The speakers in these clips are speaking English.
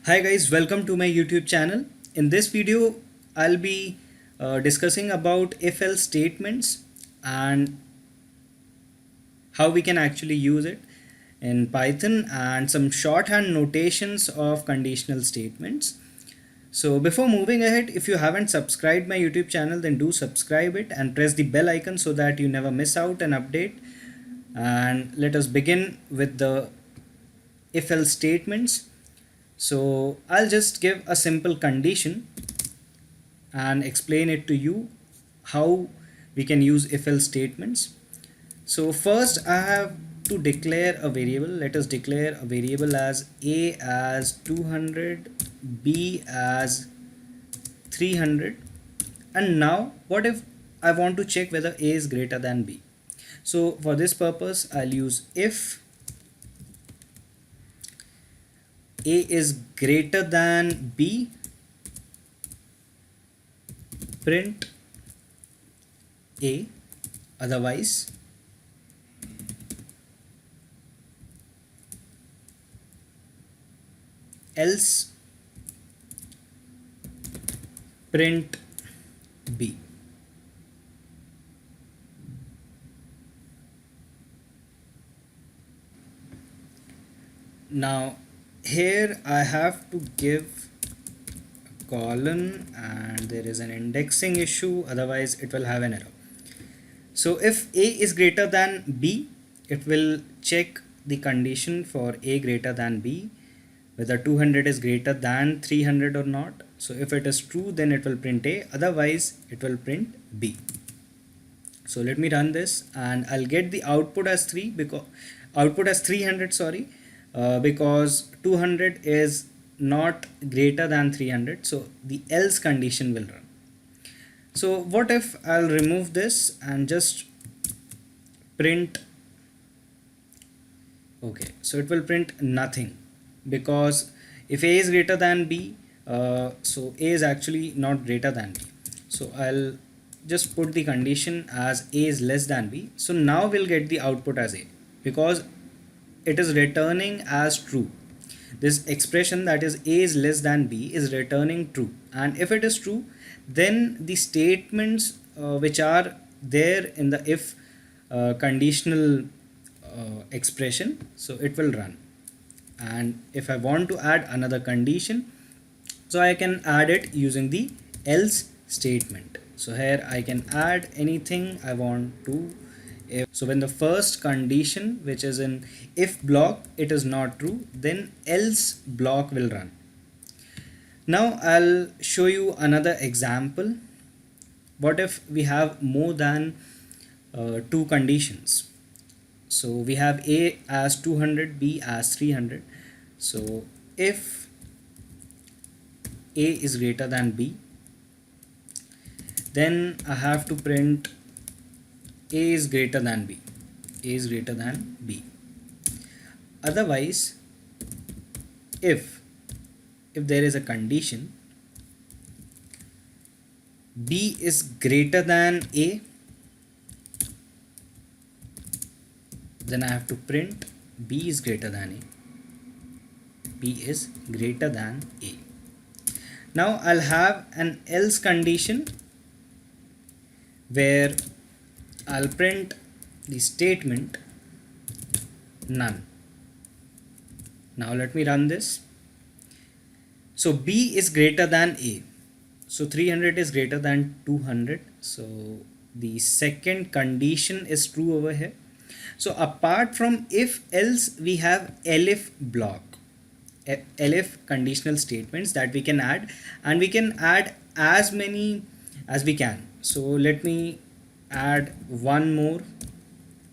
Hi guys, welcome to my YouTube channel. In this video, I'll be discussing about if-else statements and how we can actually use it in Python and some shorthand notations of conditional statements. So before moving ahead, if you haven't subscribed my YouTube channel, then do subscribe it and press the bell icon so that you never miss out an update. And let us begin with the if-else statements. So I'll just give a simple condition and explain it to you how we can use if-else statements. So first I have to declare a variable. Let us declare a variable as a as 200, b as 300. And now what if I want to check whether a is greater than b? So for this purpose I'll use if a is greater than b, print a, otherwise else print b. Now here I have to give a colon and there is an indexing issue, otherwise it will have an error. So if a is greater than b, it will check the condition for a greater than b, whether 200 is greater than 300 or not. So if it is true, then it will print a, otherwise it will print b. So let me run this and I'll get the output as 300, sorry, because 200 is not greater than 300, so the else condition will run. So what if I'll remove this and just print, okay, so it will print nothing, because if a is greater than b, so a is actually not greater than b. So I'll just put the condition as a is less than b. So now we'll get the output as a, because it is returning as true. This expression, that is a is less than b, is returning true, and if it is true, then the statements which are there in the if conditional expression, so it will run. And if I want to add another condition, so I can add it using the else statement. So here I can add anything I want to. So when the first condition, which is in if block, it is not true, then else block will run. Now I'll show you another example. What if we have more than two conditions? So we have a as 200, b as 300. So if a is greater than b, then I have to print a is greater than b. A is greater than b. Otherwise, if there is a condition b is greater than a, then I have to print b is greater than a. B is greater than a. Now I'll have an else condition where I'll print the statement none. Now let me run this. So b is greater than a. So 300 is greater than 200. So the second condition is true over here. So apart from if else, we have elif block, elif conditional statements that we can add, and we can add as many as we can. So let me add one more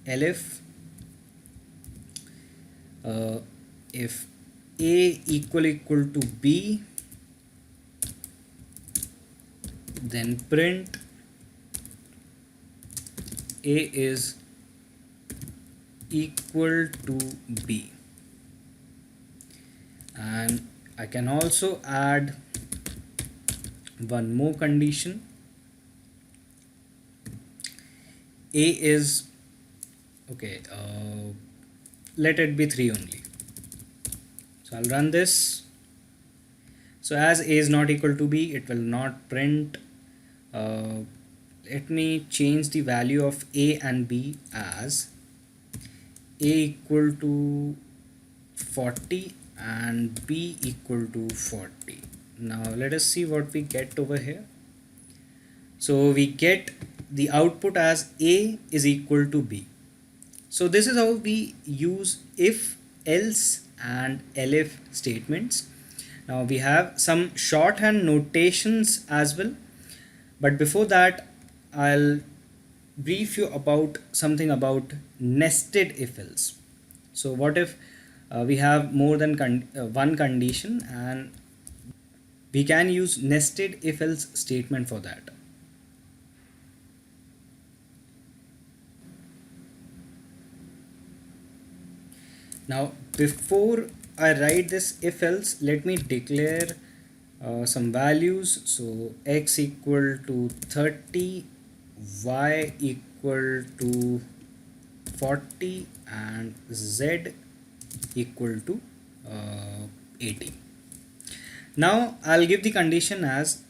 elif. If a equal to b, then print a is equal to b. And I can also add one more condition. A is okay, let it be 3 only. So I'll run this So as a is not equal to b, it will not print. Let me change the value of a and b as a equal to 40 and b equal to 40. Now let us see what we get over here. So we get the output as a is equal to b. So this is how we use if, else and elif statements. Now we have some shorthand notations as well, but before that I'll brief you about something about nested if else. So what if we have more than one condition, and we can use nested if else statement for that. Now before I write this if else, let me declare some values. So x equal to 30, y equal to 40 and z equal to 80. Now I'll give the condition as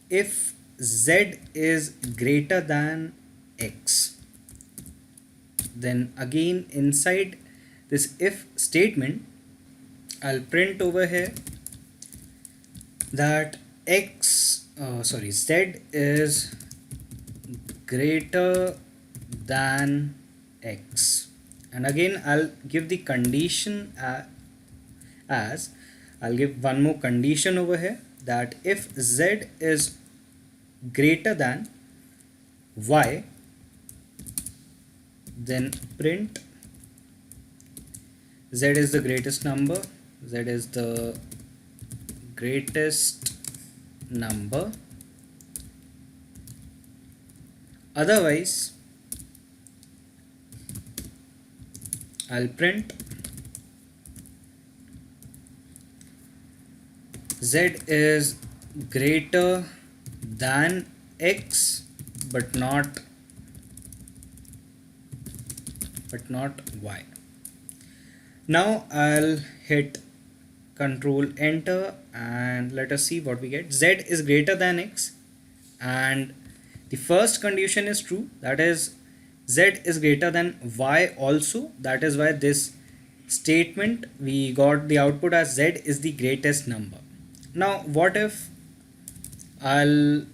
if z is greater than x, then again inside this if statement I'll print over here that z is greater than x, and again I'll give the condition as I'll give one more condition over here that if z is greater than y, then print z is the greatest number, z is the greatest number, otherwise I'll print z is greater than x but not y. Now I'll hit control enter and let us see what we get. Z is greater than x and the first condition is true, that is z is greater than y also. That is why this statement we got the output as z is the greatest number. Now what if I'll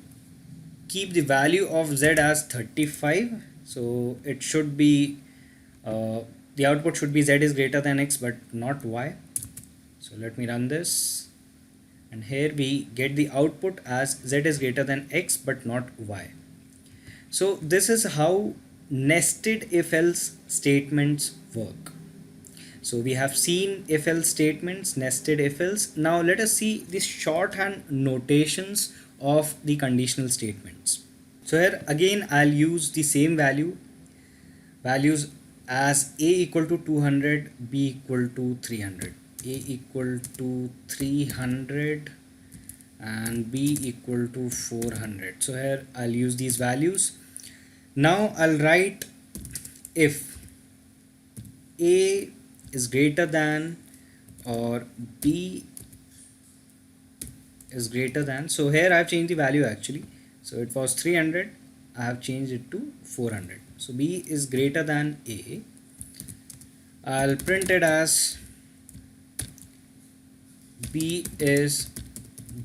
keep the value of z as 35, so it should be the output should be z is greater than x but not y. So let me run this, and here we get the output as z is greater than x but not y. So this is how nested if else statements work. So we have seen if else statements, nested if else. Now let us see the shorthand notations of the conditional statements. So here again I'll use the same values as a equal to 200, b equal to 300, a equal to 300 and b equal to 400. So here I'll use these values. Now I'll write if a is greater than or b is greater than, so here I have changed the value actually. So it was 300, I have changed it to 400. So b is greater than a. I'll print it as b is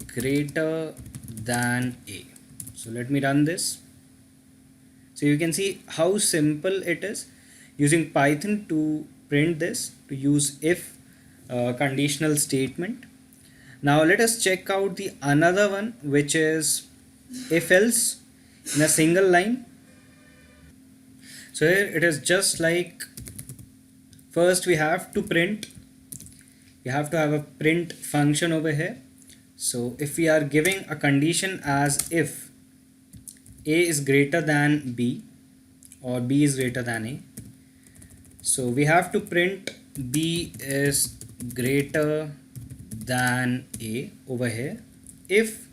greater than a. So let me run this. So you can see how simple it is using Python to print this, to use if conditional statement. Now let us check out the another one, which is if else in a single line. So here it is just like, first we have to print, we have to have a print function over here. So if we are giving a condition as if a is greater than b or b is greater than a, so we have to print b is greater than a over here if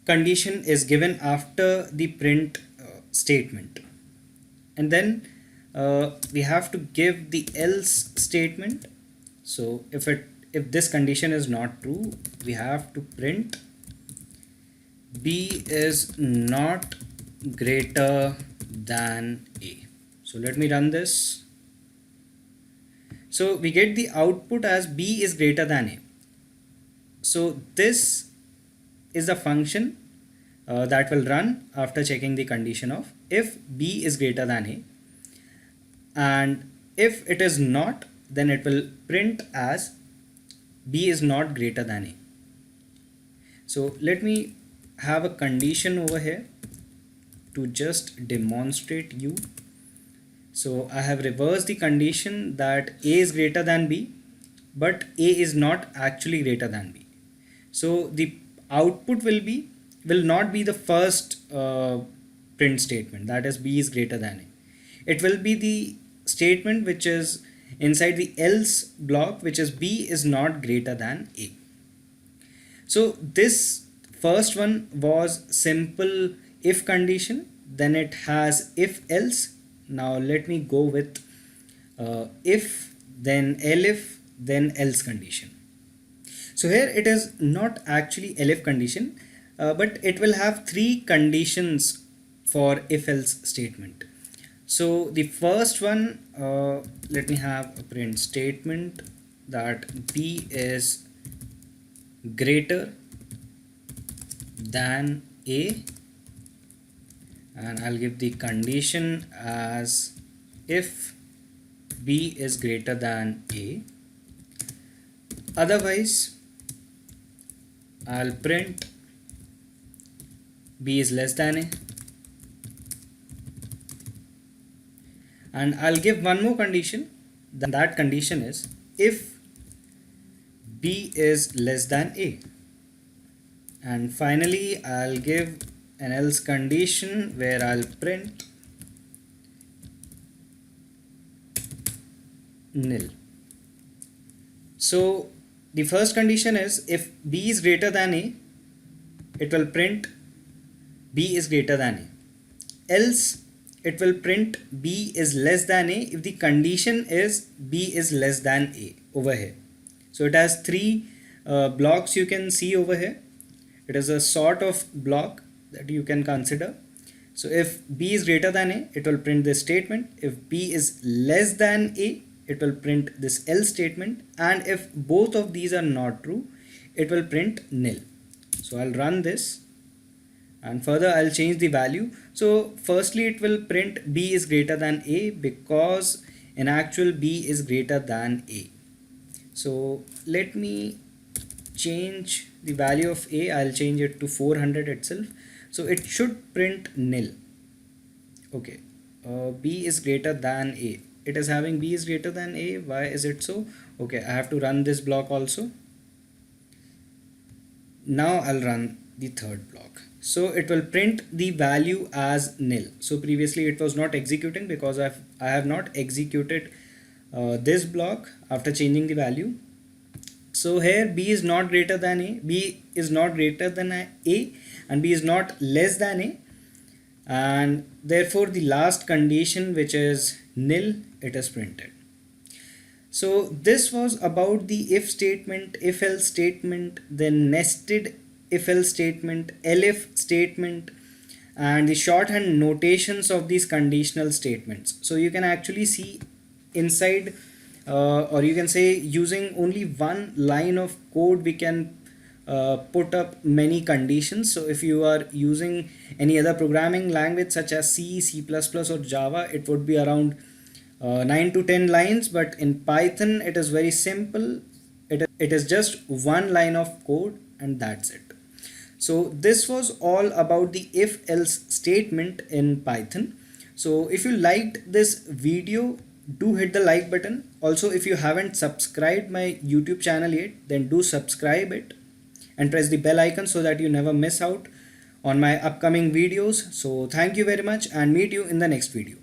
condition is given after the print statement, and then we have to give the else statement. So if it if this condition is not true, we have to print b is not greater than a. So let me run this. So we get the output as b is greater than a. So this is the function that will run after checking the condition of if b is greater than a, and if it is not, then it will print as b is not greater than a. So let me have a condition over here to just demonstrate you. So I have reversed the condition that a is greater than b, but a is not actually greater than b. So the output will not be the first print statement, that is b is greater than a. It will be the statement which is inside the else block, which is b is not greater than a. So this first one was simple if condition, then it has if else. Now let me go with if, then elif, then else condition. So here it is not actually elif condition, but it will have three conditions for if else statement. So the first one, let me have a print statement that b is greater than a, and I'll give the condition as if b is greater than a. Otherwise, I'll print b is less than a, and I'll give one more condition. That condition is if b is less than a, and finally I'll give an else condition where I'll print nil. So the first condition is if b is greater than a, it will print b is greater than a. Else it will print b is less than a if the condition is b is less than a over here. So it has three blocks you can see over here. It is a sort of block that you can consider. So if b is greater than a, it will print this statement. If b is less than a, it will print this else statement, and if both of these are not true, it will print nil. So I'll run this, and further I'll change the value. So firstly it will print b is greater than a because in actual b is greater than a. So let me change the value of a. I'll change it to 400 itself. So it should print nil. Okay, b is greater than a. It is having b is greater than a. Why is it so? Okay, I have to run this block also. Now I'll run the third block. So it will print the value as nil. So previously it was not executing because I have not executed this block after changing the value. So here b is not greater than a, b is not greater than a, and b is not less than a, and therefore the last condition, which is nil, it is printed. So this was about the if statement, if else statement, then nested if else statement, elif statement, and the shorthand notations of these conditional statements. So you can actually see inside, or you can say using only one line of code, we can put up many conditions. So if you are using any other programming language such as C, C++ or Java, it would be around 9 to 10 lines, but in Python it is very simple. It is just one line of code, and that's it. So this was all about the if else statement in Python. So if you liked this video, do hit the like button. Also, if you haven't subscribed my YouTube channel yet, then do subscribe it and press the bell icon so that you never miss out on my upcoming videos. So thank you very much, and meet you in the next video.